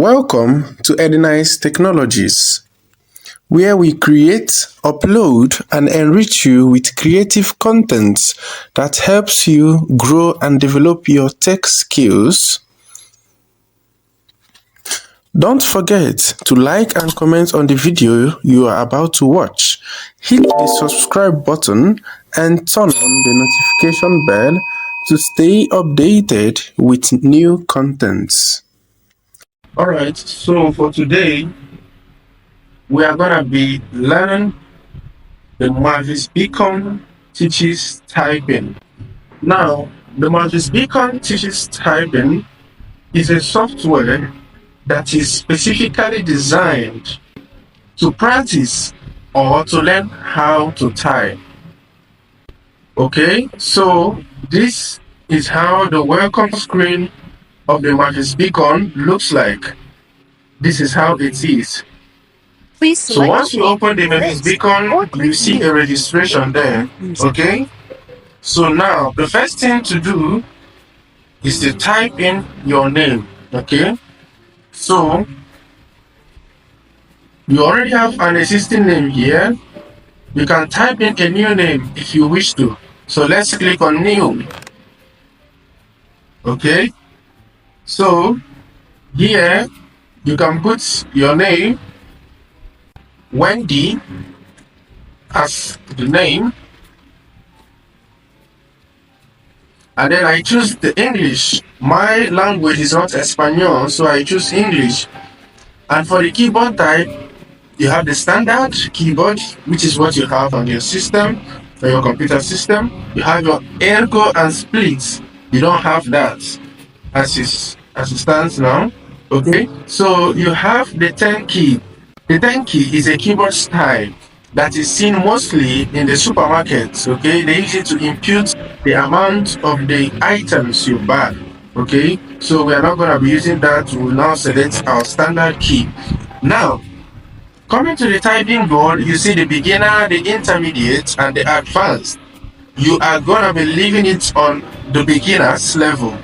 Welcome to Edinice Technologies, where we create, upload, and enrich you with creative content that helps you grow and develop your tech skills. Don't forget to like and comment on the video you are about to watch. Hit the subscribe button and turn on the notification bell to stay updated with new contents. Alright, so for today, we are going to be learning the Mavis Beacon teaches typing. Now, the Mavis Beacon teaches typing is a software that is specifically designed to practice or to learn how to type. Okay, so this is how the welcome screen of the Mavis Beacon looks like. This is how it is. So once you open the Mavis Beacon, you see a registration there. Okay, so now the first thing to do is to type in your name. Okay, so you already have an existing name here. You can type in a new name if you wish to. So let's click on new. Okay, so here you can put your name, Wendy, as the name, and then I choose the English. My language is not Espanol, so I choose English. And for the keyboard type, you have the standard keyboard, which is what you have on your system, on your computer system. You have your ergo and split. You don't have that as it stands now. Okay, so you have the 10 key. The 10 key is a keyboard style that is seen mostly in the supermarkets. Okay, they use it to impute the amount of the items you buy. Okay, so we are not going to be using that. We will now select our standard key. Now, coming to the typing board, you see the beginner, the intermediate, and the advanced. You are going to be leaving it on the beginner's level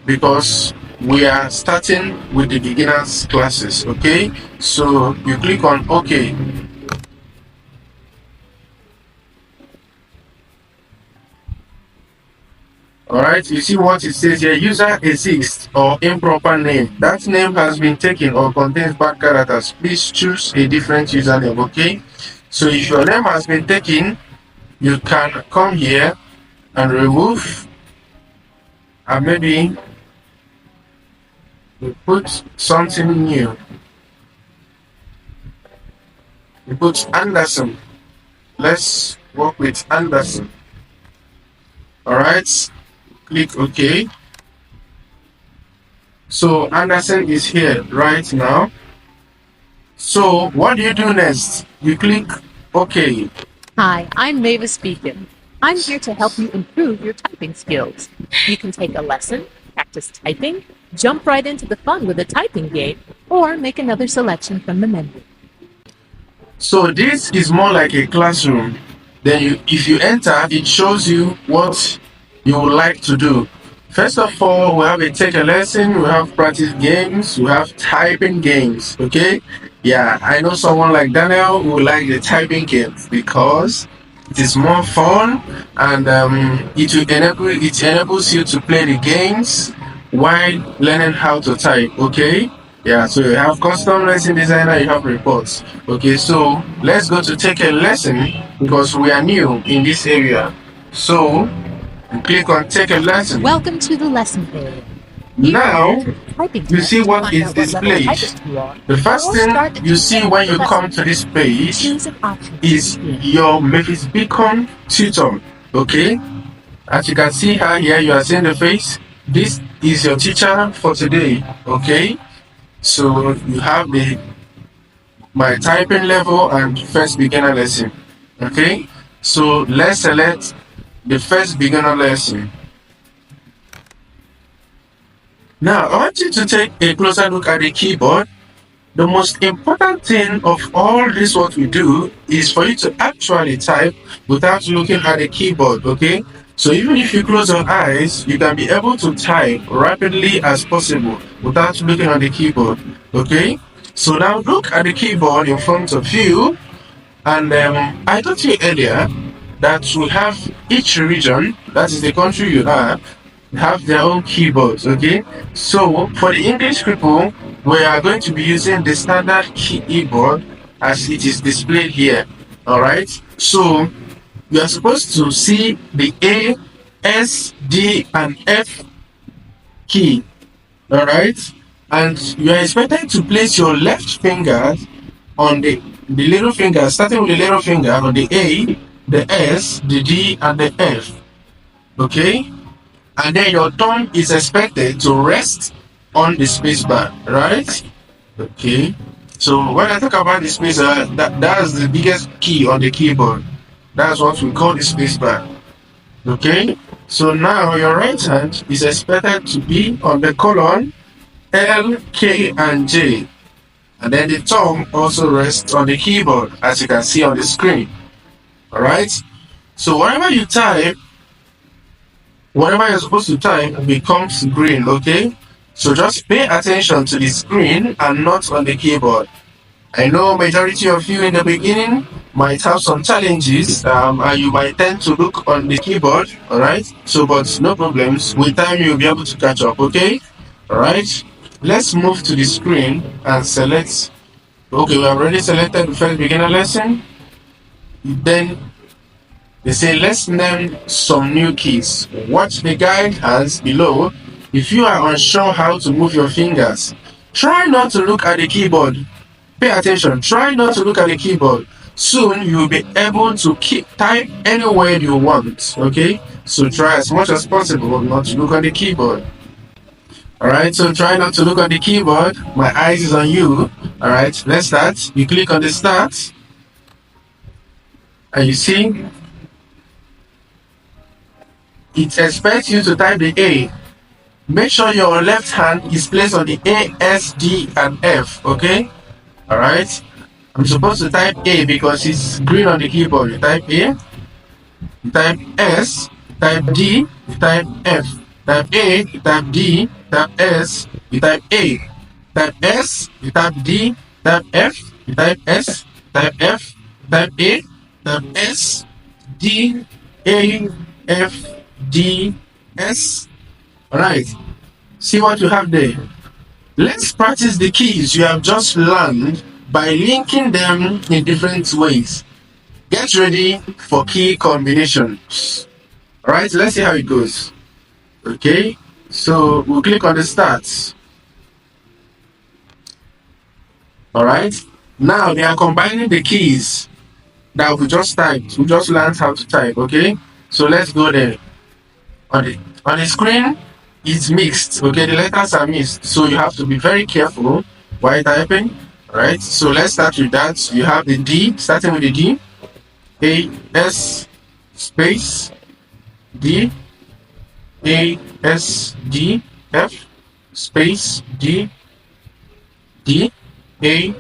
because we are starting with the beginners classes. Okay, so you click on OK. Alright, you see what it says here, user exists or improper name. That name has been taken or contains bad characters. Please choose a different username. Okay, so if your name has been taken, you can come here and remove, and maybe you put something new. You put Anderson. Let's work with Anderson. Alright, click OK. So Anderson is here right now. So what do you do next? You click OK. Hi, I'm Mavis speaking. I'm here to help you improve your typing skills. You can take a lesson, practice typing, jump right into the fun with a typing game, or make another selection from the menu. So this is more like a classroom. Then if you enter, it shows you what you would like to do. First of all, we have a take a lesson, we have practice games, we have typing games. Okay, yeah, I know someone like Daniel who would like the typing games because it is more fun, and it enables you to play the games while learning how to type. Okay, yeah, so you have custom lesson designer, you have reports. Okay, so let's go to take a lesson because we are new in this area. So click on take a lesson. Welcome to the lesson area. Now you see what is displayed. The first thing you see when you come to this page is your Mavis Beacon tutor. Okay, as you can see her here, you are seeing the face. This is your teacher for today. Okay, so you have my typing level and first beginner lesson. Okay, so let's select the first beginner lesson. Now I want you to take a closer look at the keyboard. The most important thing of all this what we do is for you to actually type without looking at the keyboard. Okay, so even if you close your eyes, you can be able to type rapidly as possible without looking at the keyboard. Okay, so now look at the keyboard in front of you, and I told you earlier that we have each region, that is the country you are, have their own keyboards. Okay, so for the English people, we are going to be using the standard keyboard as it is displayed here. All right, so you are supposed to see the A, S, D, and F key. All right, and you are expected to place your left finger on the little finger, starting with the little finger on the A, the S, the D, and the F. Okay, and then your thumb is expected to rest on the spacebar, right? Okay, so when I talk about the spacebar, that's the biggest key on the keyboard. That's what we call the spacebar. Okay, so now your right hand is expected to be on the colon L, K, and J, and then the thumb also rests on the keyboard, as you can see on the screen. All right, so whatever you type, whatever you're supposed to type becomes green. Okay, so just pay attention to the screen and not on the keyboard. I know majority of you in the beginning might have some challenges, and you might tend to look on the keyboard. All right, so but no problems, with time you'll be able to catch up. Okay, all right, let's move to the screen and select. Okay, we have already selected the first beginner lesson. Then they say let's name some new keys. Watch the guide hands below. If you are unsure how to move your fingers, try not to look at the keyboard. Pay attention, try not to look at the keyboard. Soon you'll be able to type anywhere you want. Okay, so try as much as possible not to look on the keyboard. Alright, so try not to look on the keyboard. My eyes is on you. Alright, let's start. You click on the start, and you see it expects you to type the A. Make sure your left hand is placed on the A, S, D, and F. Okay, alright, I'm supposed to type A because it's green on the keyboard. You type A, you type S, you type D, you type F. Type A, you type D, type S, you type A. Type S, you type D, type F, you type S, type F, type A, type S, D, A, F, D, S. Alright, see what you have there. Let's practice the keys you have just learned by linking them in different ways. Get ready for key combinations. Alright, let's see how it goes. Okay, so we'll click on the start. Alright, now they are combining the keys that we just typed. We just learned how to type. Okay, so let's go there. On the screen, it's mixed. Okay, the letters are mixed, so you have to be very careful while typing. Alright, so let's start with that. You have the D, starting with the D, A, S, space, D, A, S, D, F, space, D, D, A,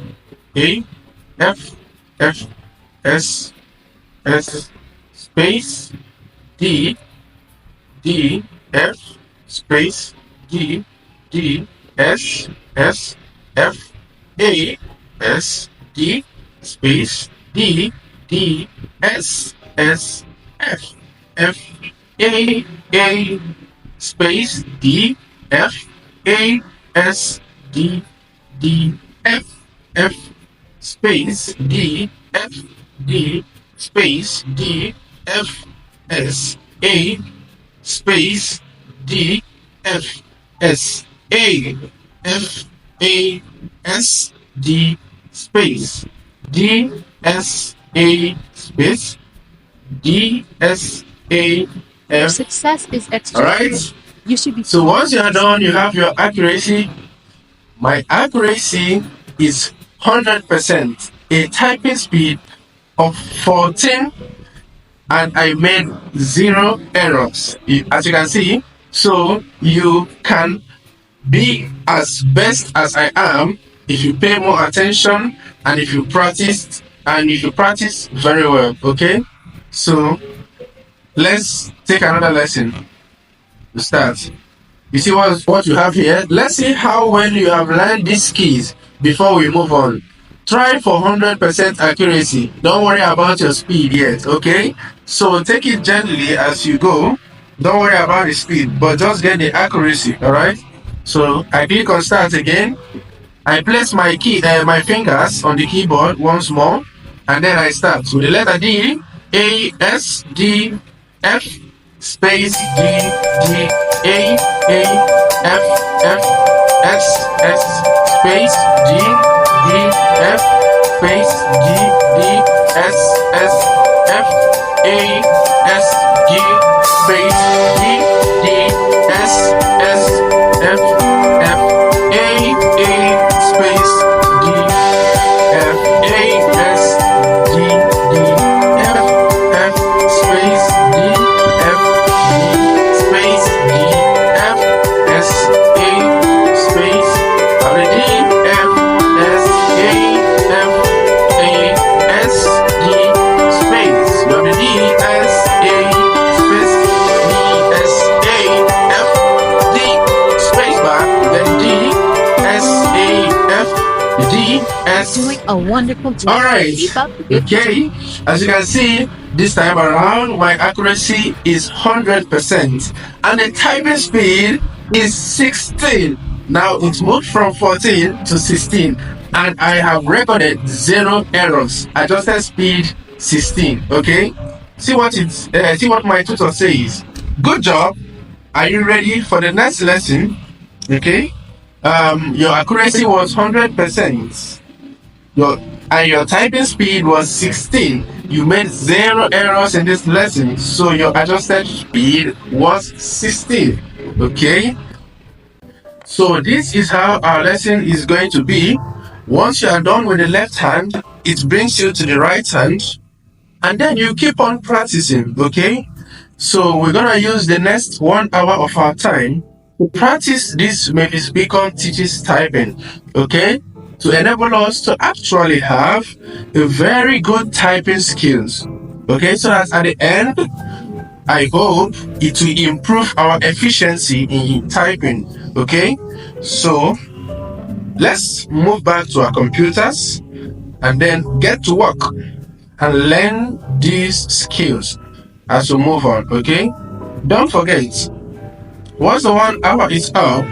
F, F, S, S, space, D, D, F, space, D, D, S, S, F, A, S, D, space, D, D, S, S, F, F, A, space, D, F, A, S, D, D, F, F, space, D, F, D, space, D, F, S, A, space, D, F, S, A, F, A, S, D, space, D, S, A, space, D, S, A, Your F. success is extra. Alright, You should be. so once you are done, you have your accuracy. My accuracy is 100%, a typing speed of 14, and I made 0 errors, as you can see. So you can be as best as I am if you pay more attention and if you practice very well. Okay, so let's take another lesson to start. You see what you have here? Let's see how well you have learned these keys. before we move on. Try for 100% accuracy. Don't worry about your speed yet, okay? So take it gently as you go. Don't worry about the speed, but just get the accuracy, alright? So I click on start again. I place my fingers on the keyboard once more, and then I start with the letter D, A, S, D, F, space D, D, A, F, F, S, S, space D, D, F, space D, D, S, S, F, A, S, D, space D, D, S, S, F, F, A, space D, F, A, S, D, D, F, F, space D, F, D, space D, F, S, A, space D, F, S, A, F, A, S, D, space D, S, A, space D, S, A, F, D, space bar, then D, S, A, F, D, S. Doing a wonderful job. All right. Keep up the good Okay. As you can see, this time around, my accuracy is 100%, and the typing speed is 16. Now it's moved from 14 to 16, and I have recorded 0 errors. Adjusted speed 16. Okay. See what my tutor says. Good job. Are you ready for the next lesson? Okay. Your accuracy was 100%. Your typing speed was 16. You made 0 errors in this lesson, so your adjusted speed was 16. Okay. So this is how our lesson is going to be. Once you are done with the left hand, it brings you to the right hand, and then you keep on practicing. Okay. So we're gonna use the next 1 hour of our time to practice this Mavis Beacon teaches typing, okay? To enable us to actually have a very good typing skills, okay? So that at the end, I hope it will improve our efficiency in typing, okay? So let's move back to our computers and then get to work and learn these skills as we move on, okay? Don't forget, once the 1 hour is up,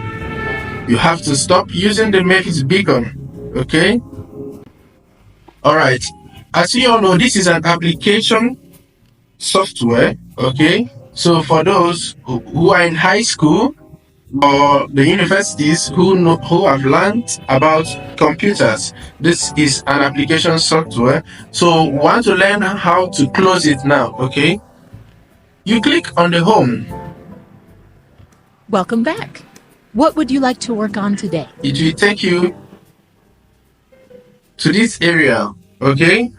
you have to stop using the Mavis Beacon, okay? Alright, as you all know, this is an application software, okay? So for those who are in high school or the universities who have learned about computers, this is an application software. So we want to learn how to close it now, okay? You click on the home. Welcome back. What would you like to work on today? It will take you to this area, okay?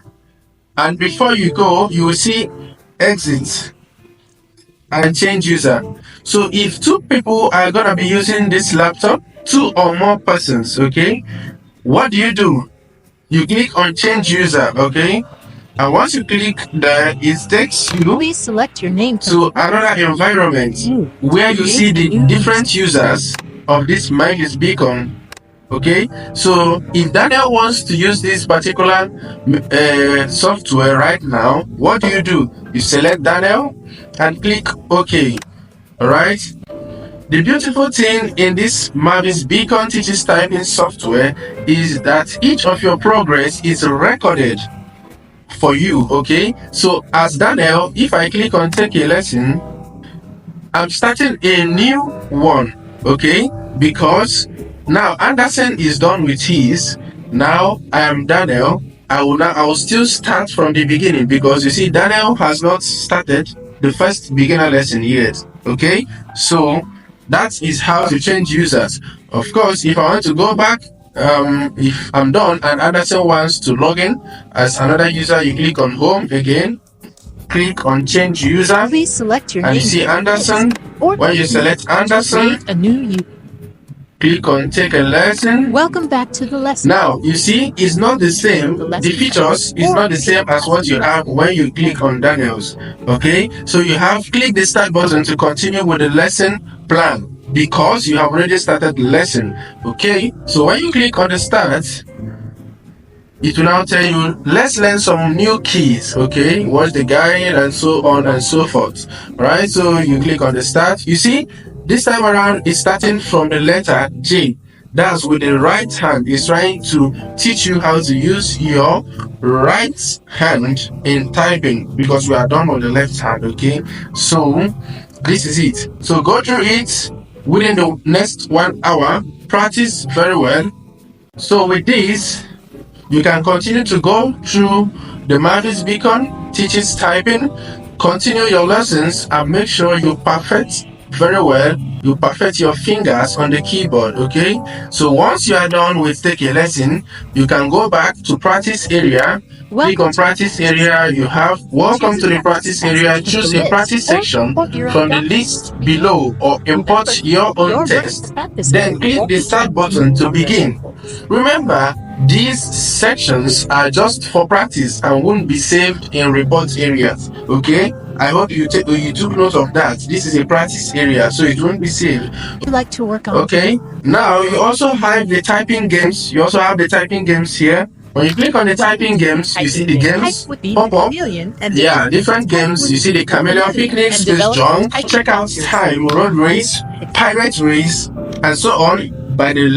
And before you go, you will see exit and change user. So if 2 people are gonna be using this laptop, 2 or more persons, okay? What do? You click on change user, okay? And once you click there, it takes you Please select your name to another environment where you see the different users of this Mavis Beacon, okay? So if Daniel wants to use this particular software right now, what do? You select Daniel and click OK. Alright? The beautiful thing in this Mavis Beacon teaches typing software is that each of your progress is recorded for you, okay? So as Daniel, if I click on take a lesson, I'm starting a new one, okay? Because now Anderson is done with his. Now I am Daniel. I will still start from the beginning, because you see Daniel has not started the first beginner lesson yet, okay? So that is how to change users. Of course, if I want to go back, if I'm done and Anderson wants to log in as another user, you click on home again, click on change user, Please select your name. and you see Anderson. When you select Anderson, create a new user. click on take a lesson. Welcome back to the lesson. Now you see it's not the same. The features is not the same as what you have when you click on Daniel's. Okay, so you have click the start button to continue with the lesson plan. because you have already started the lesson. Okay, so when you click on the start, it will now tell you, let's learn some new keys. Okay, watch the guide and so on and so forth. Alright, so you click on the start. You see, this time around it's starting from the letter J. That's with the right hand. It's trying to teach you how to use your right hand in typing, because we are done on the left hand. Okay, so this is it. So go through it within the next 1 hour. Practice very well. So with this, you can continue to go through the Mavis beacon, teaches typing, continue your lessons, and make sure you perfect very well. You perfect your fingers on the keyboard, okay? So once you are done with take a lesson, you can go back to practice area. Click on practice area. You have welcome to the practice area. Choose a practice section from the list below or import your own text. Then click the start button to begin. Remember, these sections are just for practice and won't be saved in report areas. Okay, I hope you took note of that. This is a practice area, so it won't be saved. You like to work on. Okay, now you also have the typing games. You also have the typing games here. When you click on the typing games, you see the games pop up. Yeah, different games. You see the Chameleon Picnic, Space Junk, Checkout Time, Road Race, Pirate Race, and so on. By the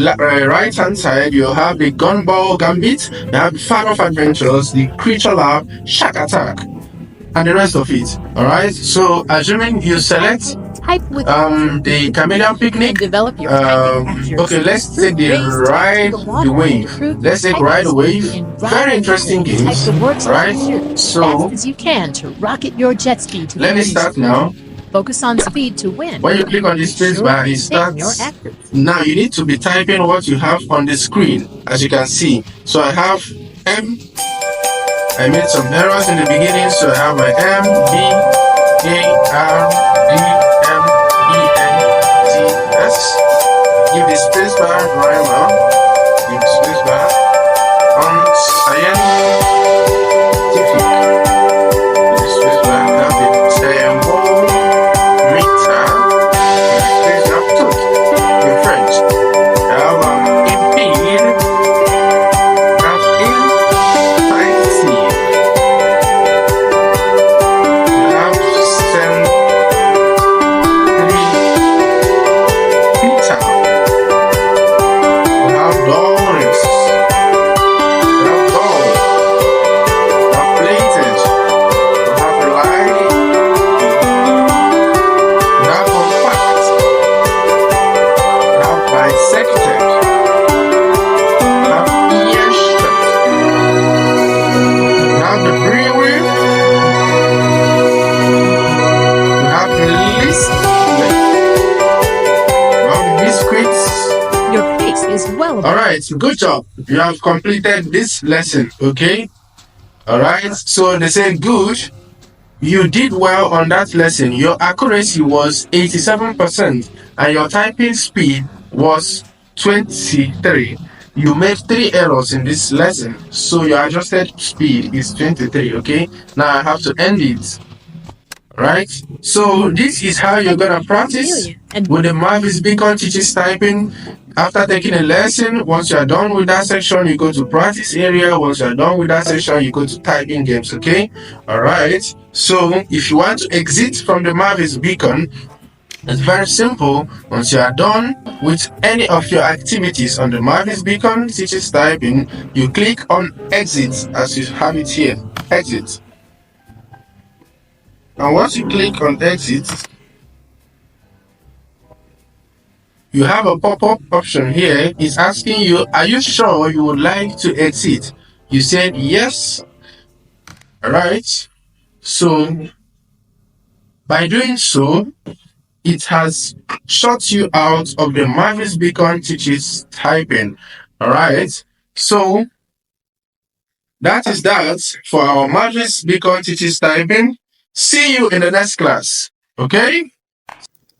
right hand side, you have the Gunball Gambit, you have the Fan of Adventures, the Creature Lab, Shark Attack, and the rest of it. Alright, so assuming you select the Chameleon Picnic, okay, let's take the wave. Let's take Ride the Wave. Very interesting games, right? So as you can to rocket your jet ski to let me start now. Focus on speed to win. When you click on the space bar, it starts. Now you need to be typing what you have on the screen, as you can see. So I have M. I made some errors in the beginning, so I have my M, B, A, R, D, M, E, N, T, S. Give the space bar right now. Give the space bar on scientific. Give the space bar. Have the thermometer. In French. I have impede. Have incisive. You have centripetal. You have doris. You have dull. You have plated. You have light. You have compact. You have bisected. You have ear shut. You have the brewery. You have the list. You have the biscuits. Your pace is well. Alright, good job. You have completed this lesson, okay? Alright, so they say good. You did well on that lesson. Your accuracy was 87% and your typing speed was 23. You made 3 errors in this lesson, so your adjusted speed is 23. Okay, now I have to end it. Right, so this is how you're gonna practice with the Mavis Beacon teaches typing. After taking a lesson, once you're done with that section, you go to practice area. Once you're done with that section, you go to typing games. Okay, all right. So if you want to exit from the Mavis Beacon, it's very simple. Once you are done with any of your activities on the Mavis Beacon teaches typing, you click on exit as you have it here. Exit. And once you click on exit, you have a pop-up option here. It's asking you, are you sure you would like to exit? You said yes. Alright. So by doing so, it has shut you out of the Mavis Beacon teaches typing. Alright. So that is that for our Mavis Beacon teaches typing. See you in the next class. Okay?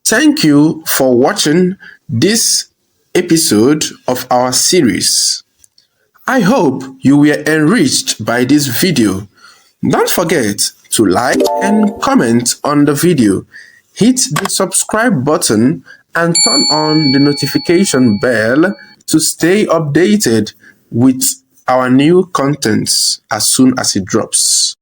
Thank you for watching this episode of our series. I hope you were enriched by this video. Don't forget to like and comment on the video. Hit the subscribe button and turn on the notification bell to stay updated with our new contents as soon as it drops.